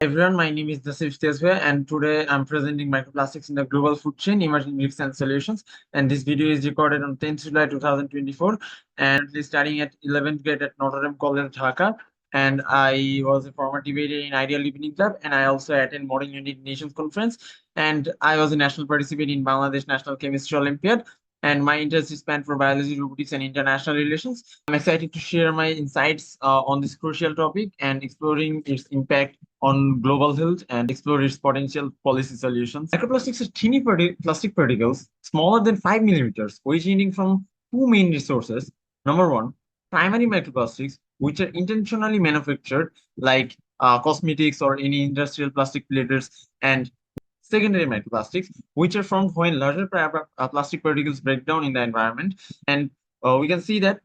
everyone, my name is Nasif and today I'm presenting microplastics in the global food chain, emerging risks and solutions. And this video is recorded on 10th July 2024 and currently studying at 11th grade at Notre Dame College, Dhaka. And I was a former debater in Ideal Evening Club, and I also attend Modern United Nations Conference. And I was a national participant in Bangladesh National Chemistry Olympiad. And my interest is spanned for biology, robotics, and international relations. I'm excited to share my insights on this crucial topic and exploring its impact on global health and explore its potential policy solutions. Microplastics are teeny plastic particles smaller than 5 millimeters, originating from two main resources. Number one, primary microplastics, which are intentionally manufactured, like cosmetics or any industrial plastic filters, and secondary microplastics, which are formed when larger plastic particles break down in the environment. And we can see that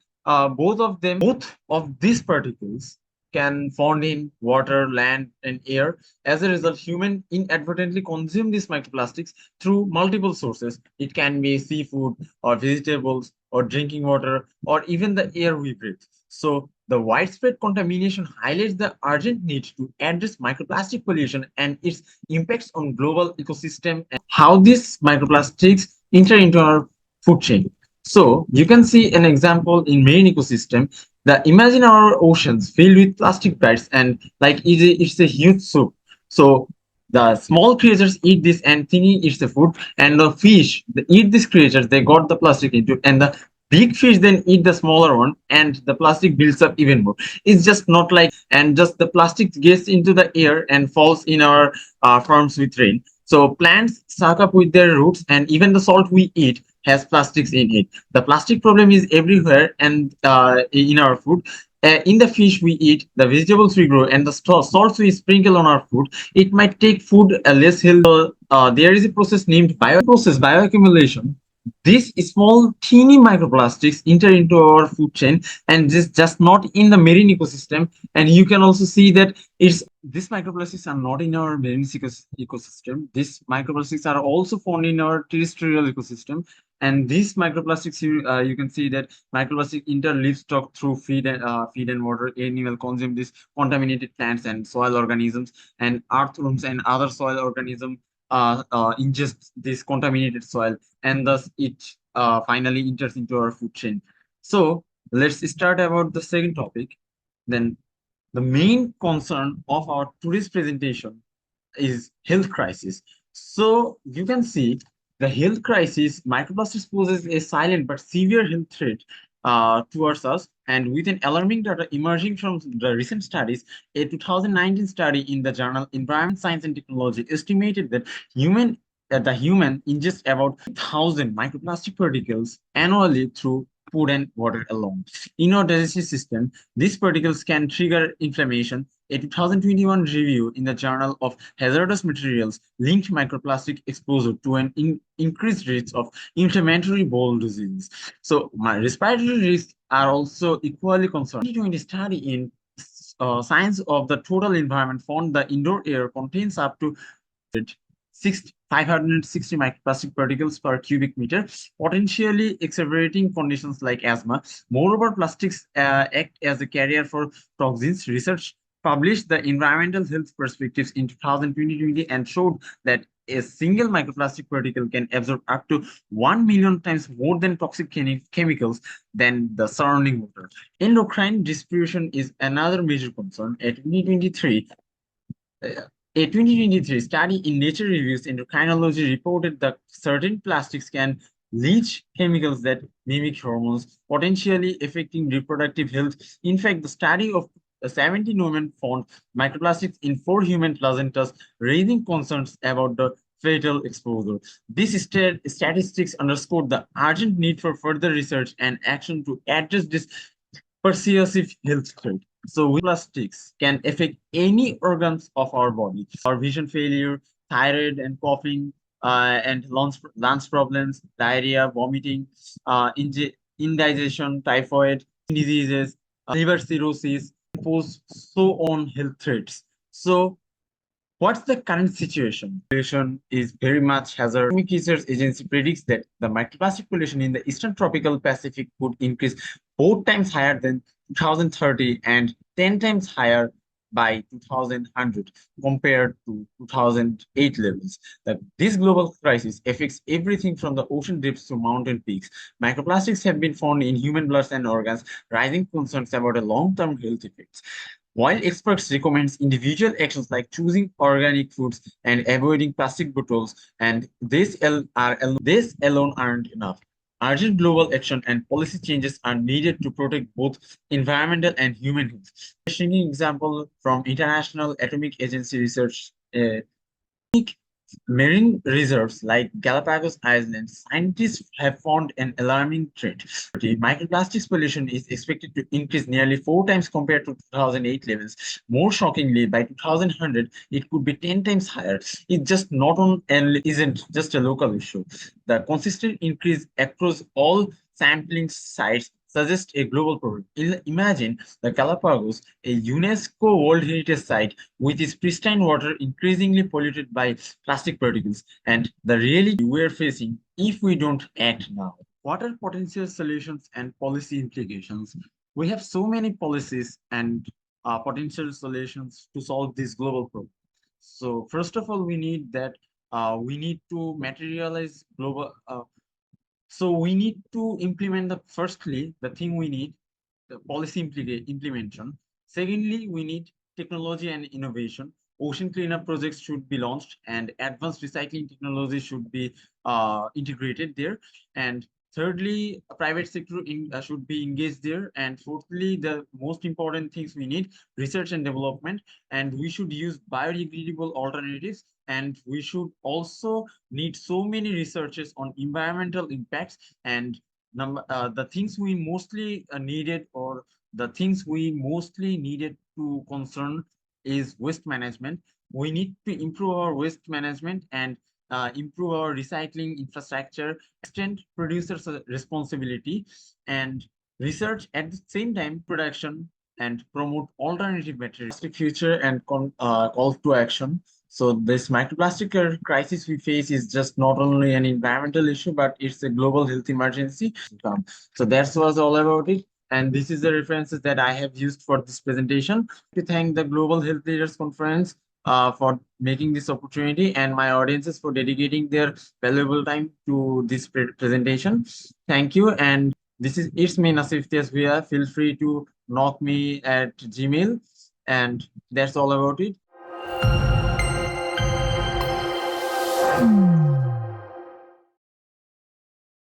both of these particles can form in water, land, and air. As a result, humans inadvertently consume these microplastics through multiple sources. It can be seafood or vegetables or drinking water or even the air we breathe. So the widespread contamination highlights the urgent need to address microplastic pollution and its impacts on global ecosystem and how these microplastics enter into our food chain. So you can see an example in marine ecosystem. Imagine our oceans filled with plastic bags and like it's a huge soup. So the small creatures eat this and thinking it's a food, and the fish they eat these creatures, they got the plastic into, and the big fish then eat the smaller one, and the plastic builds up even more. It's just not like, and just the plastic gets into the air and falls in our farms with rain. So plants suck up with their roots, and even the salt we eat has plastics in it. The plastic problem is everywhere, and in our food. In the fish we eat, the vegetables we grow, and the salts we sprinkle on our food, it might take food less healthy. There is a process named bioaccumulation. These small, teeny microplastics enter into our food chain, and this just not in the marine ecosystem. And you can also see that it's these microplastics are not in our marine ecosystem. These microplastics are also found in our terrestrial ecosystem. And these microplastics, you can see that microplastic enter livestock through feed and water. Animal consume these contaminated plants and soil organisms, and earthworms and other soil organisms ingest this contaminated soil, and thus it finally enters into our food chain. So let's start about the second topic. Then the main concern of our today's presentation is health crisis. So you can see the health crisis, microplastics poses a silent but severe health threat towards us. And with an alarming data emerging from the recent studies, a 2019 study in the journal Environment, Science and Technology estimated that the human ingests about 1,000 microplastic particles annually through food and water alone. In our digestive system, these particles can trigger inflammation. A 2021 review in the Journal of Hazardous Materials linked microplastic exposure to an increased risk of inflammatory bowel disease. So, my respiratory risks are also equally concerned. 2020 study in Science of the Total Environment found the indoor air contains up to 560 microplastic particles per cubic meter, potentially exacerbating conditions like asthma. Moreover, plastics act as a carrier for toxins. Research published the Environmental Health Perspectives in 2020 and showed that a single microplastic particle can absorb up to 1 million times more than toxic chemicals than the surrounding water. Endocrine disruption is another major concern. A 2023 study in Nature Reviews Endocrinology reported that certain plastics can leach chemicals that mimic hormones, potentially affecting reproductive health. In fact, the study of 17 women found microplastics in 4 human placentas, raising concerns about the fatal exposure. These statistics underscore the urgent need for further research and action to address this pervasive health threat. So plastics can affect any organs of our body. Our vision failure, thyroid and coughing, and lungs problems, diarrhea, vomiting, indigestion, typhoid diseases, liver cirrhosis, pose so on health threats. So what's the current situation? Pollution is very much hazard. Atomic Research Agency predicts that the microplastic pollution in the Eastern Tropical Pacific would increase 4 times higher than 2030 and 10 times higher by 2100 compared to 2008 levels. That this global crisis affects everything from the ocean depths to mountain peaks. Microplastics have been found in human blood and organs, raising concerns about a long-term health effects. While experts recommend individual actions like choosing organic foods and avoiding plastic bottles, and this alone aren't enough. Urgent global action and policy changes are needed to protect both environmental and human health. A striking example from International Atomic Agency research. Marine reserves like Galapagos Islands, scientists have found an alarming trend. The microplastics pollution is expected to increase nearly 4 times compared to 2008 levels. More shockingly, by 2100, it could be 10 times higher. It just not on and isn't just a local issue. The consistent increase across all sampling sites suggests a global problem. Imagine the Galapagos, a UNESCO World Heritage Site, with its pristine water increasingly polluted by plastic particles, and the reality we're facing if we don't act now. What are potential solutions and policy implications? We have so many policies and potential solutions to solve this global problem. So first of all, we need to materialize global. So we need to implement the thing we need the policy implementation. Secondly, we need technology and innovation. Ocean cleanup projects should be launched, and advanced recycling technology should be integrated there. And thirdly, a private sector should be engaged there. And fourthly, the most important things we need research and development, and we should use biodegradable alternatives. And we should also need so many researches on environmental impacts and the things we mostly needed or the things we mostly needed to concern is waste management. We need to improve our waste management and improve our recycling infrastructure, extend producers' responsibility, and research at the same time production and promote alternative materials. Future and call to action. So this microplastic crisis we face is just not only an environmental issue, but it's a global health emergency. So that was all about it. And this is the references that I have used for this presentation. To thank the Global Health Leaders Conference for making this opportunity and my audiences for dedicating their valuable time to this presentation. Thank you. And it's me, Nasif. Feel free to knock me at Gmail. And that's all about it.